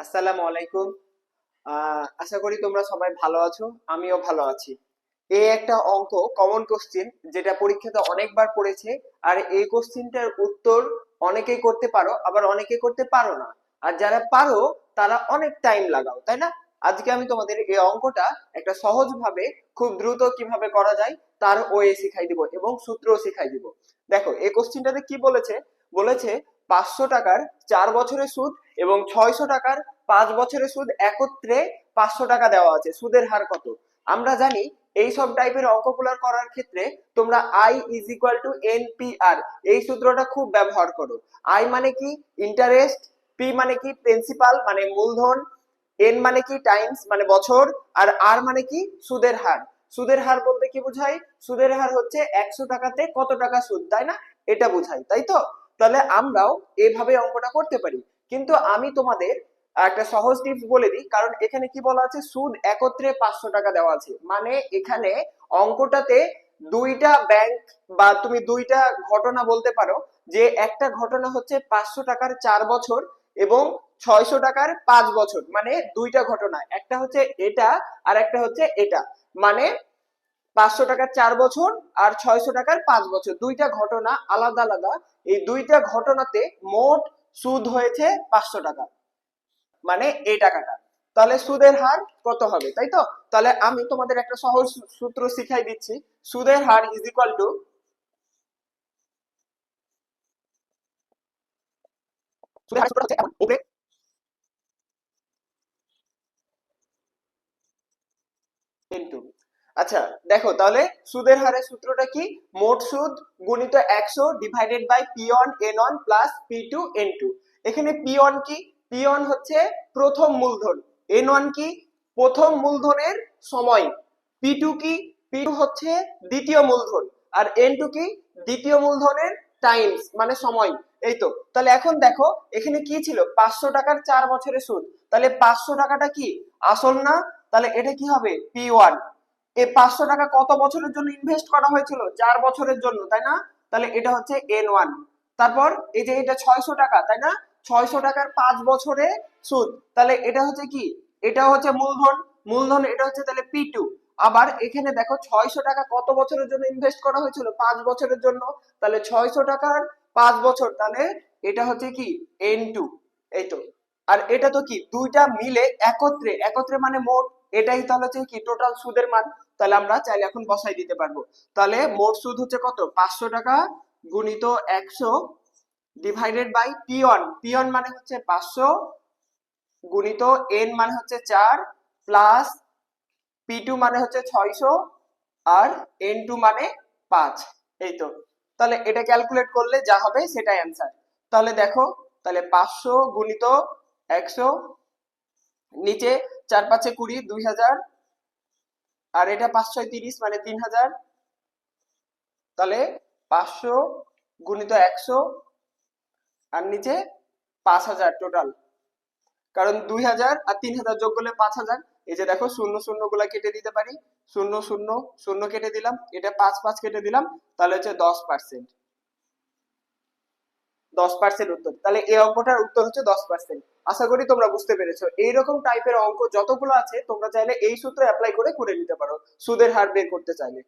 আসসালামু আলাইকুম। আশা করি তোমরা সবাই ভালো আছো, আমিও ভালো আছি। এই একটা অঙ্ক কমন কোশ্চেন, যেটা পরীক্ষাতে অনেকবার পড়েছে। আর এই কোশ্চেনটার উত্তর অনেকেই করতে পারো, আবার অনেকে করতে পারো না। আর যারা পারো তারা অনেক টাইম লাগাও, তাই না? আজকে আমি তোমাদের এই অঙ্কটা একটা সহজ ভাবে, খুব দ্রুত কিভাবে করা যায় তার ওয়ে শিখাই দিব এবং সূত্রও শিখাই দিব। দেখো এই কোশ্চেনটাতে কি বলেছে। বলেছে 500 টাকার 4 বছরের সুদ এবং 600 টাকার 5 বছরের সুদ একত্রে 500 টাকা দেওয়া আছে, সুদের হার কত? আমরা জানি এই সব টাইপের অঙ্কগুলো করার ক্ষেত্রে তোমরা I is equal to NPR এই সূত্রটা খুব ব্যবহার করো। আই মানে কি? ইন্টারেস্ট। পি মানে কি? প্রিন্সিপাল মানে মূলধন। এন মানে কি? টাইমস মানে বছর। আর আর মানে কি? সুদের হার। সুদের হার বলতে কি বোঝায়? সুদের হার হচ্ছে 100 টাকাতে কত টাকা সুদ, তাই না? এটা বোঝায়, তাই তো? তাহলে আমরাও এইভাবে অঙ্কটা করতে পারি। কিন্তু আমি তোমাদের একটা সহজ টিপস বলে দিই, কারণ এখানে কি বলা আছে, সুদ একত্রে 500 টাকা দেওয়া আছে, মানে এখানে অঙ্কটাতে দুইটা ব্যাংক বা তুমি দুইটা ঘটনা বলতে পারো। যে একটা ঘটনা হচ্ছে 500 টাকার 4 বছর এবং 600 টাকার 5 বছর, মানে দুইটা ঘটনা, একটা হচ্ছে এটা আর একটা হচ্ছে এটা। মানে 500 টাকার 4 বছর আর 600 টাকার 5 বছর, দুইটা ঘটনা আলাদা আলাদা। এই দুইটা ঘটনাতে মোট সুদ হয়েছে 500 টাকা, মানে এই টাকাটা। তাহলে সুদের হার কত হবে, তাই তো? তাহলে আমি তোমাদের একটা সহজ সূত্র শিখাই দিচ্ছি। সুদের হার ইজ ইকুয়াল টু সুদের হার সূত্রটা হচ্ছে এমন, উপরে ইনটু। আচ্ছা, দেখো তাহলে সুদের হারের সূত্রটা কি? মোট সুদ গুণিত 100 divided by P one N one plus P two N two. এখানে পি ওয়ান কি? পি ওয়ান হচ্ছে প্রথম মূলধন। এন ওয়ান কি? প্রথম মূলধনের সময়। পি টু কি? পি টু হচ্ছে দ্বিতীয় মূলধন। আর এন টু কি? দ্বিতীয় মূলধনের টাইমস মানে সময়। এই তো। তাহলে এখন দেখো এখানে কি ছিল, 500 টাকার 4 বছরের সুদ। তাহলে 500 টাকাটা কি আসল না? তাহলে এটা কি হবে? P one. এই 500 টাকা কত বছরের জন্য ইনভেস্ট করা হয়েছিল? 4 বছরের জন্য, তাই না? তাহলে এটা হচ্ছে এন ওয়ান। তারপর এই যে এটা 600 টাকা, তাই না? 600 টাকার 5 বছরে সুদ। তাহলে এটা হচ্ছে কি? এটা হচ্ছে মূলধন। মূলধন এটা হচ্ছে তাহলে পি টু। আবার এখানে দেখো 600 টাকা কত বছরের জন্য ইনভেস্ট করা হয়েছিল? 5 বছরের জন্য। তাহলে 600 টাকার 5 বছর, তাহলে এটা হচ্ছে কি? N two. এই তো। আর এটা তো কি, দুইটা মিলে একত্রে, একত্রে মানে মোট। এটাই তাহলে হচ্ছে কি টোটাল সুদের মান। তাহলে আমরা চাইলে এখন বসাই দিতে পারবো। তাহলে মোট সুদ হচ্ছে কত? 500 টাকা গুণিত 100 divided by P one. P one মানে হচ্ছে 500 গুণিত এন মানে হচ্ছে 4 প্লাস পি টু মানে হচ্ছে 600 আর এন টু মানে 5। এই তো। তাহলে এটা ক্যালকুলেট করলে যা হবে সেটাই অ্যান্সার। তাহলে দেখো, তাহলে 500 গুণিত 100, নিচে 4 5 এ 20, 2000। আর এটা 5 6 30 মানে 3000। তাহলে 500 গুণিত 100 আর নিচে 5000 টোটাল। কারণ 2000 আর 3000 যোগ করলে 5000। এই যে দেখো শূন্য শূন্য গুলা কেটে দিতে পারি। শূন্য শূন্য শূন্য কেটে দিলাম, এটা 5 5 কেটে দিলাম। তাহলে হচ্ছে 10%। 10% উত্তর। তাহলে এই অঙ্কটার উত্তর হচ্ছে 10%। আশা করি তোমরা বুঝতে পেরেছো। এইরকম টাইপের অঙ্ক যতগুলো আছে তোমরা চাইলে এই সূত্র অ্যাপ্লাই করে করে নিতে পারো সুদের হার বের করতে চাইলে।